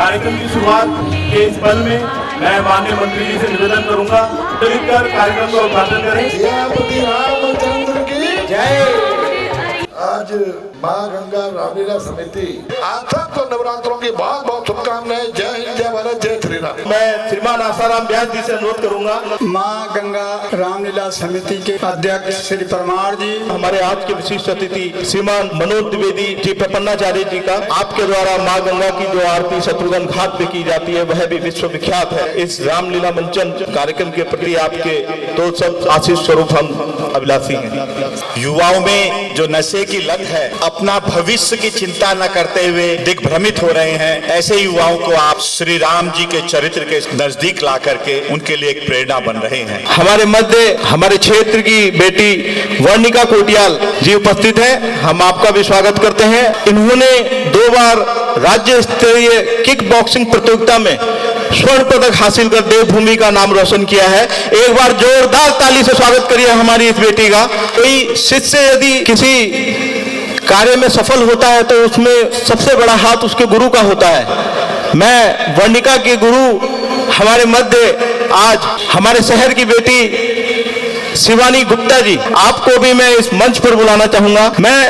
कार्यक्रम की शुरुआत के इस पल में मैं माननीय मंत्री जी से निवेदन करूंगा कर कार्यक्रम का उद्घाटन करें। सियापति रामचंद्र की जय। आज माँ गंगा रामलीला समिति आप सबको नवरात्रों की बहुत बहुत शुभकामनाएं। जय हिंद, जय भारत, जय श्री राम। मैं श्रीमान आसाराम व्यास जी से अनुरोध करूंगा माँ गंगा रामलीला समिति के अध्यक्ष श्री परमार जी, हमारे आज के विशिष्ट अतिथि श्रीमान मनोज द्विवेदी जी प्रपन्नाचार्य जी का आपके द्वारा माँ गंगा की जो आरती शत्रुघ्न घाट पे की जाती है वह भी विश्व विख्यात है। इस रामलीला मंचन कार्यक्रम के प्रति आपके दो शब्द आशीष स्वरूप हम अभिलाषी हैं। युवाओं में जो नशे की लत है, अपना भविष्य की चिंता न करते हुए दिग्भ्रमित हो रहे हैं, ऐसे युवाओं को आप श्री राम जी के चरित्र के नजदीक ला करके उनके लिए एक प्रेरणा बन रहे हैं। हमारे मध्य हमारे क्षेत्र की बेटी वर्णिका कोटियाल जी उपस्थित है, हम आपका भी स्वागत करते हैं। इन्होंने 2 बार राज्य स्तरीय किक बॉक्सिंग प्रतियोगिता में स्वर्ण पदक हासिल कर देवभूमि का नाम रोशन किया है। एक बार जोरदार ताली से स्वागत करिए हमारी इस बेटी का। कोई शिष्य यदि किसी कार्य में सफल होता है तो उसमें सबसे बड़ा हाथ उसके गुरु का होता है। मैं वर्णिका के गुरु हमारे मध्य आज हमारे शहर की बेटी शिवानी गुप्ता जी, आपको भी मैं इस मंच पर बुलाना चाहूंगा। मैं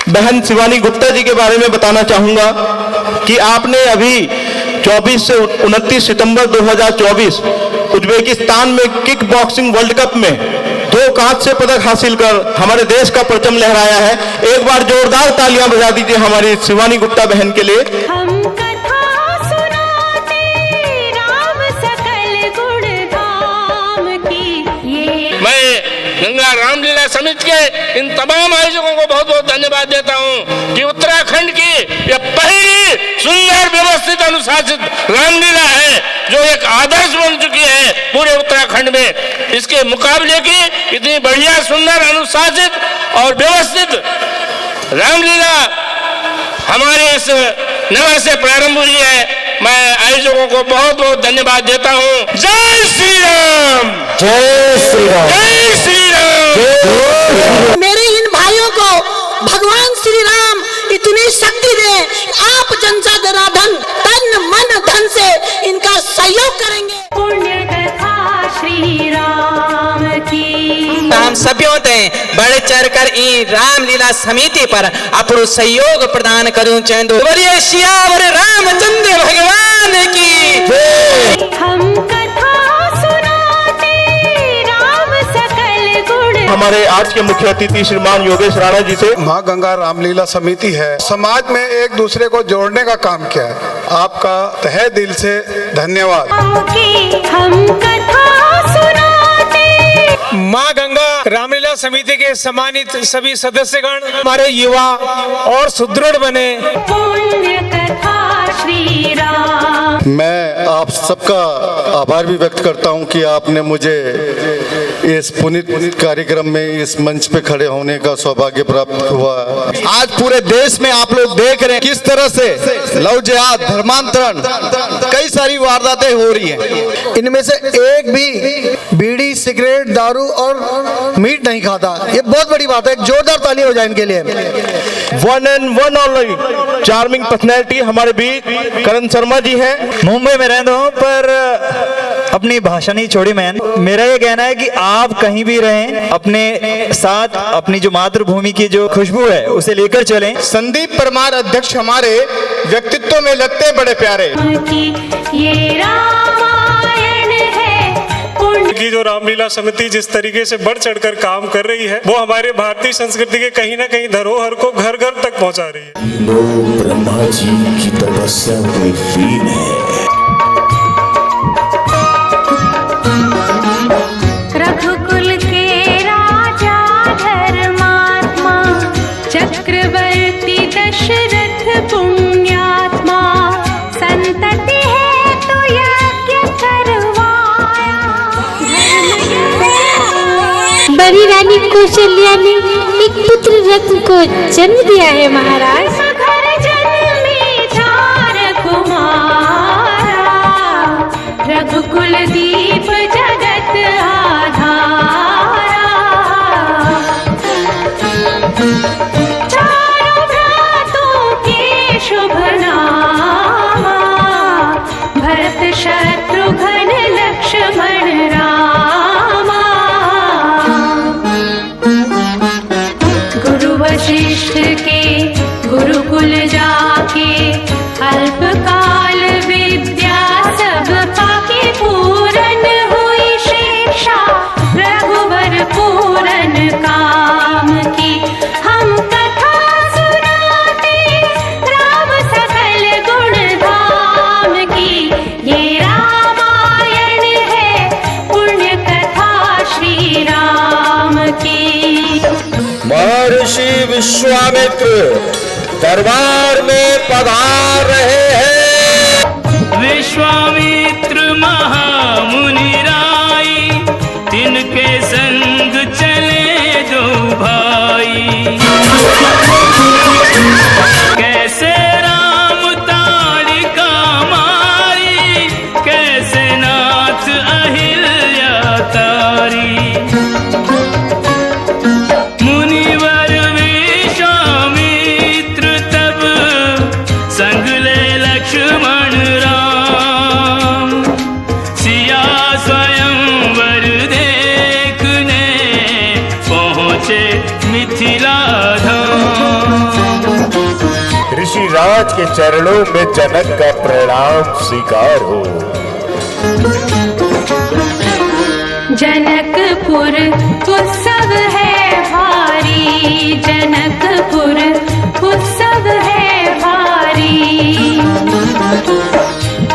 बहन शिवानी गुप्ता जी के बारे में बताना चाहूंगा कि आपने अभी 24 से 29 सितंबर 2024 उज्बेकिस्तान में किक बॉक्सिंग वर्ल्ड कप में 2 कांस्य पदक हासिल कर हमारे देश का परचम लहराया है। एक बार जोरदार तालियां बजा दीजिए हमारी शिवानी गुप्ता बहन के लिए। हम कथा सुनाते राम सकल गुण धाम की। मैं गंगा रामलीला समिति के इन तमाम आयोजकों को बहुत बहुत धन्यवाद देता हूं कि उत्तराखंड की यह पहली सुंदर व्यवस्थित अनुशासित रामलीला है जो एक आदर्श बन चुकी है पूरे उत्तराखंड में। इसके मुकाबले की इतनी बढ़िया सुंदर अनुशासित और व्यवस्थित रामलीला हमारे इस नगर से प्रारंभ हुई है। मैं आयोजकों को बहुत बहुत धन्यवाद देता हूं। जय श्री राम, जय श्री राम, जय श्री राम। मेरे इन भाइयों को भगवान श्री राम इतनी शक्ति दे, आप जनता जनार्दन तन मन धन से इनका सहयोग करेंगे। पुण्य कथा श्री राम की। हम सभ्यों ते बढ़ चढ़ कर इन रामलीला समिति पर अपनो सहयोग प्रदान करूं चाहूं। बोलिए सियावर रामचंद्र भगवान की। हम कथा सुनाते राम सकल गुण। हमारे आज के मुख्य अतिथि श्रीमान योगेश राणा जी से। माँ गंगा रामलीला समिति है, समाज में एक दूसरे को जोड़ने का काम किया है। आपका तहे दिल से धन्यवाद। हम कथा सुनाते। माँ गंगा रामलीला समिति के सम्मानित सभी सदस्यगण, हमारे युवा और सुदृढ़ बने। पुण्य कथा श्री राम। मैं आप सबका आभार भी व्यक्त करता हूं कि आपने मुझे इस पुनीत कार्यक्रम में इस मंच पे खड़े होने का सौभाग्य प्राप्त हुआ। आज पूरे देश में आप लोग देख रहे हैं किस तरह से लव जिहाद, धर्मांतरण, कई सारी वारदातें हो रही हैं। इनमें से एक भी बीड़ी, सिगरेट, दारू और मीट नहीं खाता। ये बहुत बड़ी बात है। एक जोरदार ताली हो जाए इनके लिए। One and one only charming personality हमारे बीच करण शर्मा जी हैं। मुंबई में रहता हूँ पर अपनी भाषा नहीं छोड़ी मैंने। मेरा ये कहना है कि आप कहीं भी रहें, अपने साथ अपनी जो मातृभूमि की जो खुशबू है उसे लेकर चलें। संदीप परमार अध्यक्ष हमारे व्यक्तित्व में लगते बड़े प्यारे। ये रामायण है। की जो रामलीला समिति जिस तरीके से बढ़ चढ़कर काम कर रही है वो हमारे भारतीय संस्कृति के कहीं ना कहीं धरोहर को घर घर तक पहुंचा रही है। लोग ब्रह्मा जी की तपस्या कोई फील है। रघुकुल के राजा धर्मात्मा चक्रवर्ती दशरथ पुण्यात्मा संतति है तो यज्ञ करवाया। बड़ी रानी कौशल्या ने एक पुत्र रत्न को जन्म दिया है महाराज। घर जन्मे चार कुमारा, रघुकुल दीप जगत आधारा। चारों भ्रातों के शुभ नाम वशिष्ठ के गुरुकुल जाके अल्पकाल विद्या सब पाके पूरन हुई शिक्षा रघुवर पूरन काम की। हम कथा सुनाते राम सकल गुण धाम की। ये रामायण है पुण्य कथा श्री राम की। महर्षि विश्वामित्र दरबार में पधार रहे हैं। विश्वामित्र महामुनि राई, तिनके संग चले दो भाई। कैसे राम ताड़िका मारी, कैसे नाथ अहिल्या तारी। मुनिवर विश्वामित्र तब संग ले लक्ष्मण राम। सिया स्वयंवर देखने पहुँचे मिथिला धाम। ऋषि राज के चरणों में जनक का प्रणाम स्वीकार हो। जनकपुर उत्सव है भारी, जनकपुर उत्सव है भारी।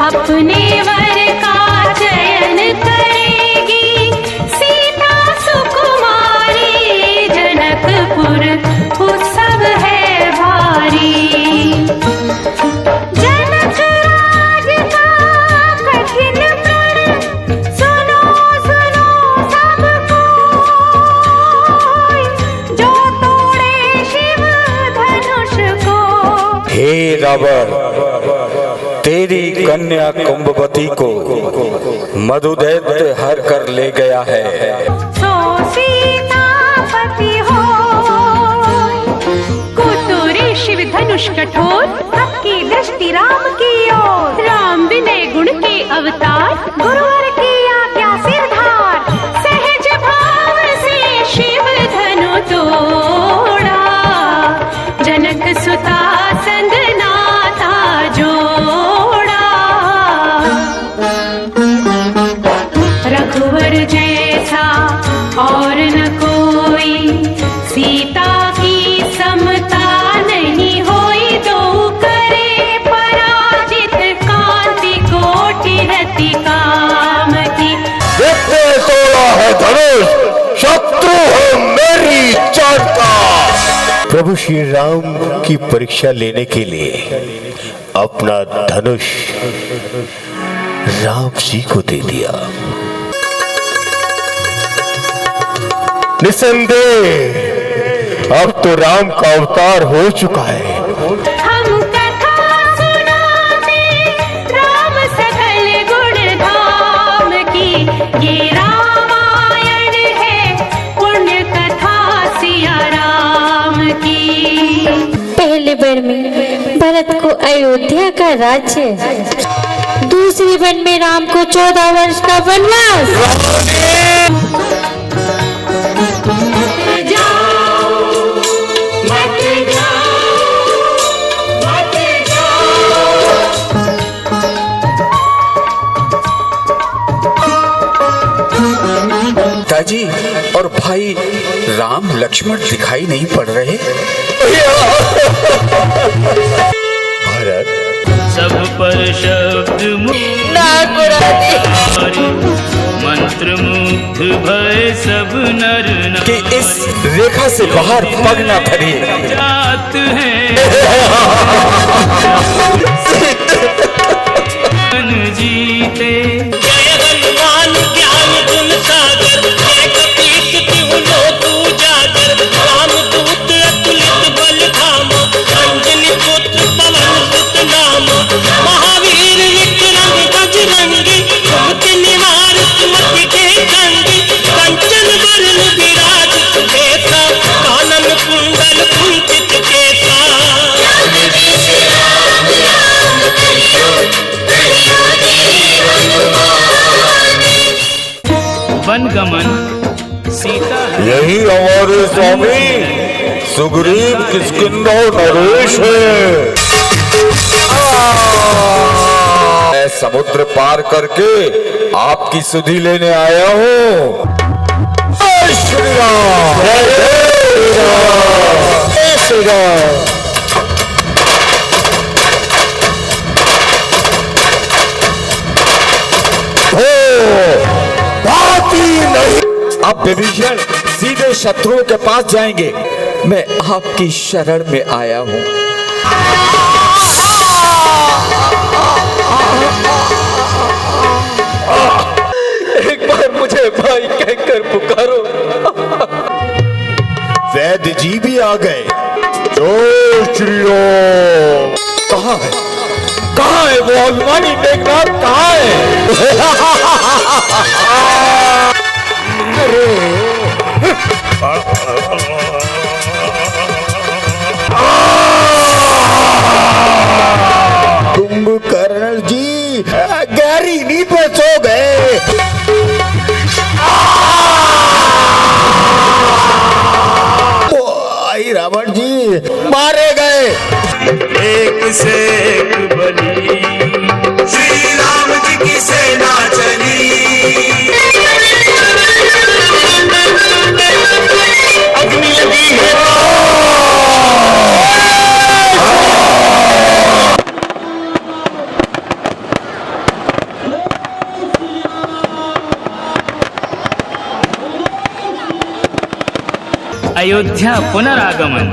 अपने वर का चयन करेगी सीता सुकुमारी। जनकपुर उत्सव है भारी। जनक राज का कठिन प्रण सुनो सुनो सब कोई, जो तोड़े शिव धनुष को। हे रावण, तेरी कन्या कुंभवती को मधुदैत्य हर कर ले गया है। सो सीतापति हो कुतुरे शिव धनुष कठोर, आपकी दृष्टि राम की ओर। राम विनय गुण के अवतार, गुरुवर की आज्ञा सिरधार। सहज भाव से शिव धनु तोड़ा, जनक सुता संग नाता जोड़ा। रघुवर जैसा और न कोई, सीता की समता नहीं होई। दो करे पराजित, कांति कोटि रति काम की। जिसने तोड़ा है धनुष, शत्रु हो मेरी जान का। प्रभु श्री राम की परीक्षा लेने के लिए अपना धनुष राम जी को दे दिया। निसंदेह अब तो राम का अवतार हो चुका है। हम कथा सुनाते राम सकल गुण धाम की। ये रामायण है पुण्य कथा सिया राम की। पहले वन में भरत को अयोध्या का राज्य, दूसरी वन में राम को 14 वर्ष का वनवास। पिताजी और भाई राम लक्ष्मण दिखाई नहीं पड़ रहे। भरत, सब पर शब्द मंत्र मुग्ध भय सब नर कि इस रेखा से बाहर पग न धरे। जात हैं जीते। जय हनुमान ज्ञान गुण सागर, जय कपीस तिहु लोक उजागर। रामदूत अतुलित बल धामा, अंजनी पुत्र पवन सुत नामा। महावीर विक्रम बजरंगी, कुमति निवार सुमति के संगी। कंचन वरण विराज सुबेसा, कानन कुंडल कुंचित केसा। वन गमन सीता है। यही हमारे स्वामी सुग्रीव किष्किंधा नरेश है। मैं समुद्र पार करके आपकी सुधि लेने आया हूँ। जय श्री राम। जय श्री राम। बात ही नहीं। अब विभीषण सीधे शत्रुओं के पास जाएंगे। मैं आपकी शरण में आया हूँ। एक बार मुझे भाई कहकर पुकारो। वैद्य जी भी आ गए। जय श्री राम। कहाँ है, कहाँ है वो हनुमानी मेघनाथ, कहाँ है? कुंभकर्ण जी गहरी नींद में सो गए। आई रावण जी मारे गए। एक से एक बली श्री राम जी की सेना चली। अग्नि लगी है। अयोध्या पुनरागमन।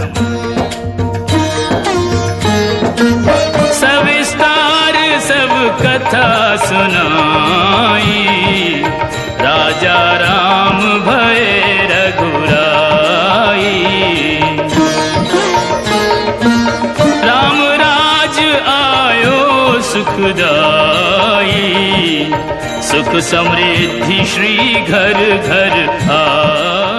सविस्तार सब कथा सुनाई। राजा राम भय रघुराई। राम राज आयो सुखदाई। सुख समृद्धि श्री घर घर आई।